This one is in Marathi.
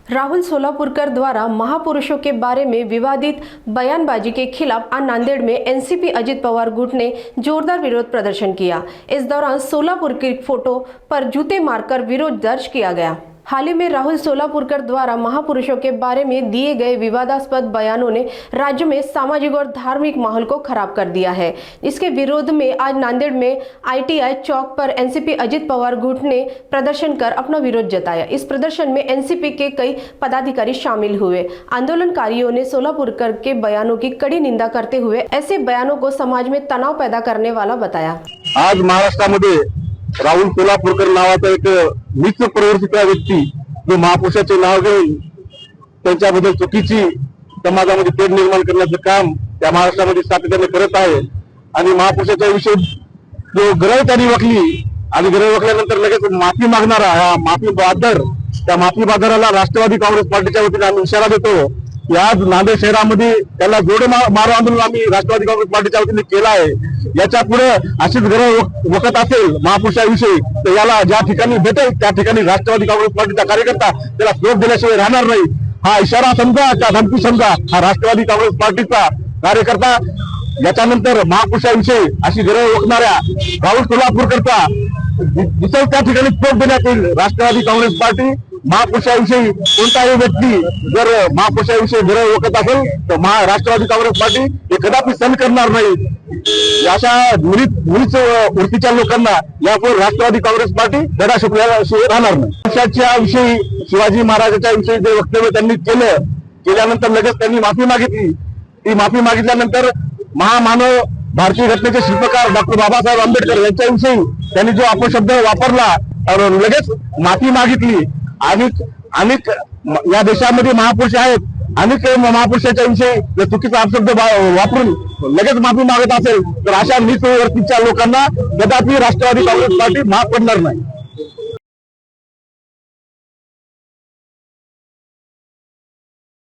राहुल सोलापुरकर द्वारा महापुरुषों के बारे में विवादित बयानबाजी के खिलाफ आज नांदेड़ में एनसीपी अजित पवार गुट ने जोरदार विरोध प्रदर्शन किया। इस दौरान सोलापुर की फोटो पर जूते मारकर विरोध दर्ज किया गया। हाल ही में राहुल सोलापुरकर द्वारा महापुरुषों के बारे में दिए गए विवादास्पद बयानों ने राज्य में सामाजिक और धार्मिक माहौल को खराब कर दिया है। इसके विरोध में आज नांदेड़ में आईटीआई चौक पर एनसीपी अजित पवार गुट ने प्रदर्शन कर अपना विरोध जताया। इस प्रदर्शन में एनसीपी के कई पदाधिकारी शामिल हुए। आंदोलनकारियों ने सोलापुरकर के बयानों की कड़ी निंदा करते हुए ऐसे बयानों को समाज में तनाव पैदा करने वाला बताया। आज महाराष्ट्रामध्ये राहुल सोलापुरकर नावाचा एक मित्र प्रवृत्तीचा व्यक्ती जो महापुरुषाचे नाव घेऊन त्यांच्याबद्दल चुकीची समाजामध्ये तेढ निर्माण करण्याचं काम त्या महाराष्ट्रामध्ये सातत्याने करत आहे। आणि महापुरुषाच्या विषयी जो ग्रह त्यांनी वखली आणि ग्रह वखल्यानंतर लगेच माफी मागणारा हा माफी बादर, त्या माफी बादराला राष्ट्रवादी काँग्रेस पार्टीच्या वतीने आम्ही इशारा देतो की आज नांदेड शहरामध्ये त्याला जोडे मारो आंदोलन आम्ही राष्ट्रवादी काँग्रेस पार्टीच्या वतीने केलं आहे। याच्या पुढे अशीच गरज वखत असेल महापुरुषाविषयी तर याला ज्या ठिकाणी भेटेल त्या ठिकाणी राष्ट्रवादी काँग्रेस पार्टीचा कार्यकर्ता त्याला सोड दिल्याशिवाय राहणार नाही। हा इशारा समजा का धमकी समजा, हा राष्ट्रवादी काँग्रेस पार्टीचा कार्यकर्ता याच्यानंतर महापुरुषाविषयी अशी गरज वखणाऱ्या राहुल सोलापुरकरचा दिसेल त्या ठिकाणी सोड देण्यात येईल। राष्ट्रवादी काँग्रेस पार्टी महापुरुषाविषयी कोणताही व्यक्ती जर महापुरुषाविषयी गरज वखत असेल तर राष्ट्रवादी काँग्रेस पार्टी हे कदापि सहन करणार नाही। अशा मुलीच वृत्तीच्या लोकांना यापुढे राष्ट्रवादी काँग्रेस पार्टी धडा शिकवल्याशिवाय राहणार नाही। पक्षाच्या विषयी शिवाजी महाराजांच्या विषयी जे वक्तव्य त्यांनी केल्यानंतर लगेच त्यांनी माफी मागितली। ती माफी मागितल्यानंतर महामानव भारतीय घटनेचे शिल्पकार डॉक्टर बाबासाहेब आंबेडकर यांच्याविषयी त्यांनी जो अपशब्द वापरला लगेच माफी मागितली। आणि या देशामध्ये महापुरुष आहेत, अनेक महापुरुषाच्या विषयी चुकीचा अपशब्द वापरून लगेच माफी मागत असेल तर अशा नीच वृत्तीच्या लोकांना कदापि राष्ट्रवादी काँग्रेस पार्टी माफ करणार नाही।